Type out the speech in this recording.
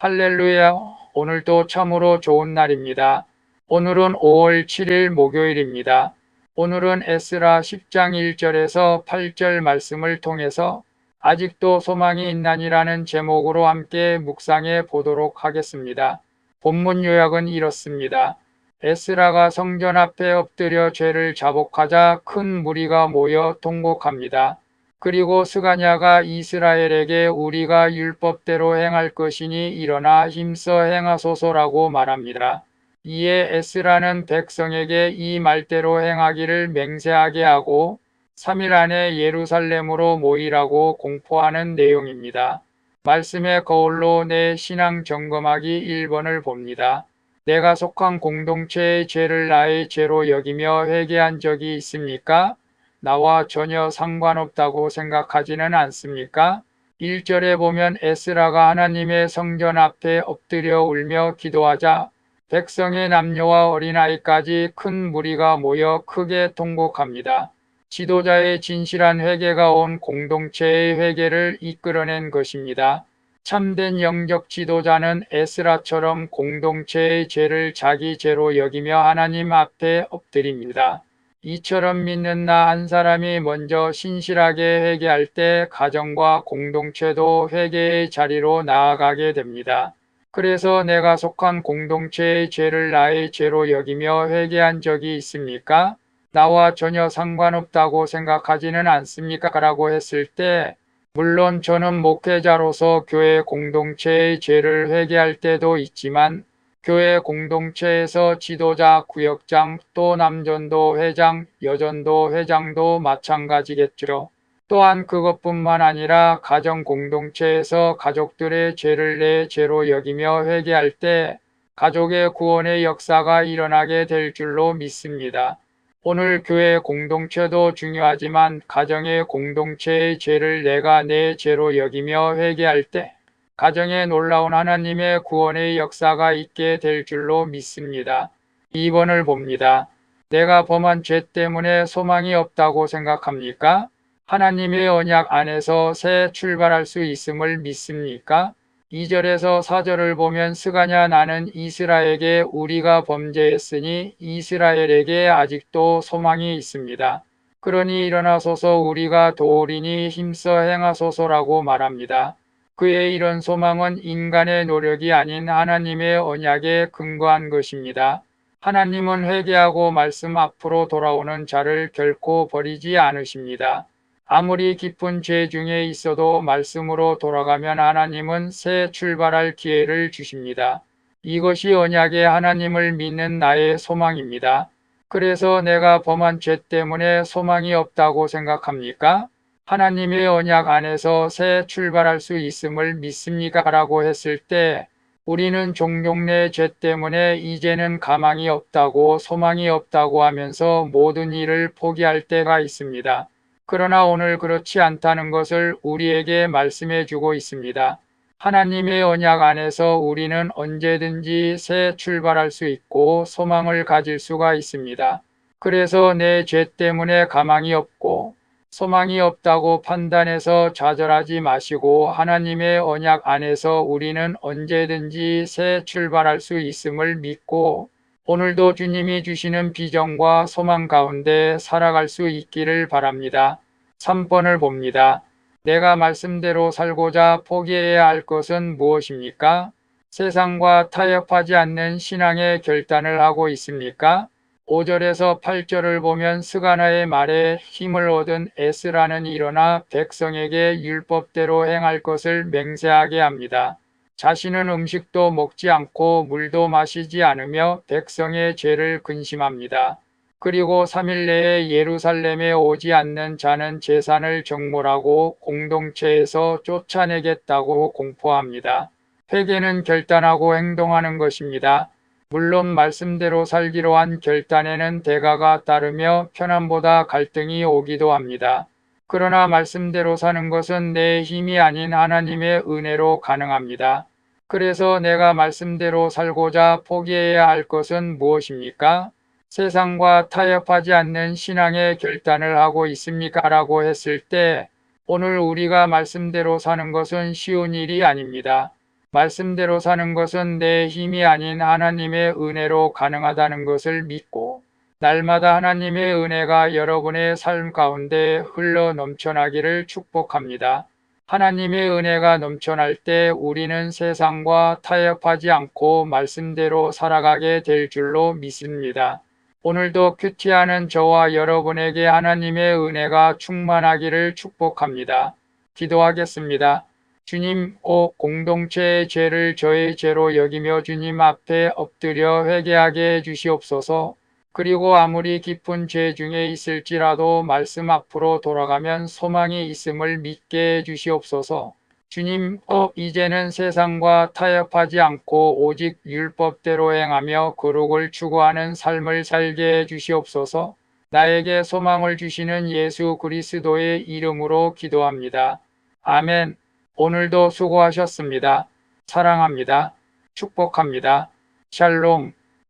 할렐루야. 오늘도 참으로 좋은 날입니다. 오늘은 5월 7일 목요일입니다. 오늘은 에스라 10장 1절에서 8절 말씀을 통해서 아직도 소망이 있나니라는 제목으로 함께 묵상해 보도록 하겠습니다. 본문 요약은 이렇습니다. 에스라가 성전 앞에 엎드려 죄를 자복하자 큰 무리가 모여 통곡합니다. 그리고 스가냐가 이스라엘에게 우리가 율법대로 행할 것이니 일어나 힘써 행하소서라고 말합니다. 이에 에스라는 백성에게 이 말대로 행하기를 맹세하게 하고 3일 안에 예루살렘으로 모이라고 공포하는 내용입니다. 말씀의 거울로 내 신앙 점검하기 1번을 봅니다. 내가 속한 공동체의 죄를 나의 죄로 여기며 회개한 적이 있습니까? 나와 전혀 상관없다고 생각하지는 않습니까? 1절에 보면 에스라가 하나님의 성전 앞에 엎드려 울며 기도하자 백성의 남녀와 어린아이까지 큰 무리가 모여 크게 통곡합니다. 지도자의 진실한 회개가 온 공동체의 회개를 이끌어낸 것입니다. 참된 영적 지도자는 에스라처럼 공동체의 죄를 자기 죄로 여기며 하나님 앞에 엎드립니다. 이처럼 믿는 나 한 사람이 먼저 신실하게 회개할 때 가정과 공동체도 회개의 자리로 나아가게 됩니다. 그래서 내가 속한 공동체의 죄를 나의 죄로 여기며 회개한 적이 있습니까? 나와 전혀 상관없다고 생각하지는 않습니까? 라고 했을 때 물론 저는 목회자로서 교회 공동체의 죄를 회개할 때도 있지만 교회 공동체에서 지도자, 구역장, 또 남전도 회장, 여전도 회장도 마찬가지겠죠. 또한 그것뿐만 아니라 가정 공동체에서 가족들의 죄를 내 죄로 여기며 회개할 때 가족의 구원의 역사가 일어나게 될 줄로 믿습니다. 오늘 교회 공동체도 중요하지만 가정의 공동체의 죄를 내가 내 죄로 여기며 회개할 때 가정에 놀라운 하나님의 구원의 역사가 있게 될 줄로 믿습니다. 2번을 봅니다. 내가 범한 죄 때문에 소망이 없다고 생각합니까? 하나님의 언약 안에서 새 출발할 수 있음을 믿습니까? 2절에서 4절을 보면 스가냐 나는 이스라엘에게 우리가 범죄했으니 이스라엘에게 아직도 소망이 있습니다. 그러니 일어나소서 우리가 도우리니 힘써 행하소서라고 말합니다. 그의 이런 소망은 인간의 노력이 아닌 하나님의 언약에 근거한 것입니다. 하나님은 회개하고 말씀 앞으로 돌아오는 자를 결코 버리지 않으십니다. 아무리 깊은 죄 중에 있어도 말씀으로 돌아가면 하나님은 새 출발할 기회를 주십니다. 이것이 언약의 하나님을 믿는 나의 소망입니다. 그래서 내가 범한 죄 때문에 소망이 없다고 생각합니까? 하나님의 언약 안에서 새 출발할 수 있음을 믿습니까? 라고 했을 때 우리는 종종 내 죄 때문에 이제는 가망이 없다고 소망이 없다고 하면서 모든 일을 포기할 때가 있습니다. 그러나 오늘 그렇지 않다는 것을 우리에게 말씀해 주고 있습니다. 하나님의 언약 안에서 우리는 언제든지 새 출발할 수 있고 소망을 가질 수가 있습니다. 그래서 내 죄 때문에 가망이 없고 소망이 없다고 판단해서 좌절하지 마시고 하나님의 언약 안에서 우리는 언제든지 새 출발할 수 있음을 믿고 오늘도 주님이 주시는 비전과 소망 가운데 살아갈 수 있기를 바랍니다. 3번을 봅니다. 내가 말씀대로 살고자 포기해야 할 것은 무엇입니까? 세상과 타협하지 않는 신앙의 결단을 하고 있습니까? 5절에서 8절을 보면 스가나의 말에 힘을 얻은 에스라는 일어나 백성에게 율법대로 행할 것을 맹세하게 합니다. 자신은 음식도 먹지 않고 물도 마시지 않으며 백성의 죄를 근심합니다. 그리고 3일 내에 예루살렘에 오지 않는 자는 재산을 정몰하고 공동체에서 쫓아내겠다고 공포합니다. 회개는 결단하고 행동하는 것입니다. 물론 말씀대로 살기로 한 결단에는 대가가 따르며 편함보다 갈등이 오기도 합니다. 그러나 말씀대로 사는 것은 내 힘이 아닌 하나님의 은혜로 가능합니다. 그래서 내가 말씀대로 살고자 포기해야 할 것은 무엇입니까? 세상과 타협하지 않는 신앙의 결단을 하고 있습니까? 라고 했을 때 오늘 우리가 말씀대로 사는 것은 쉬운 일이 아닙니다. 말씀대로 사는 것은 내 힘이 아닌 하나님의 은혜로 가능하다는 것을 믿고 날마다 하나님의 은혜가 여러분의 삶 가운데 흘러 넘쳐나기를 축복합니다. 하나님의 은혜가 넘쳐날 때 우리는 세상과 타협하지 않고 말씀대로 살아가게 될 줄로 믿습니다. 오늘도 큐티하는 저와 여러분에게 하나님의 은혜가 충만하기를 축복합니다. 기도하겠습니다. 주님, 공동체의 죄를 저의 죄로 여기며 주님 앞에 엎드려 회개하게 해주시옵소서. 그리고 아무리 깊은 죄 중에 있을지라도 말씀 앞으로 돌아가면 소망이 있음을 믿게 해주시옵소서. 주님, 이제는 세상과 타협하지 않고 오직 율법대로 행하며 거룩을 추구하는 삶을 살게 해주시옵소서. 나에게 소망을 주시는 예수 그리스도의 이름으로 기도합니다. 아멘. 오늘도 수고하셨습니다. 사랑합니다. 축복합니다. 샬롬.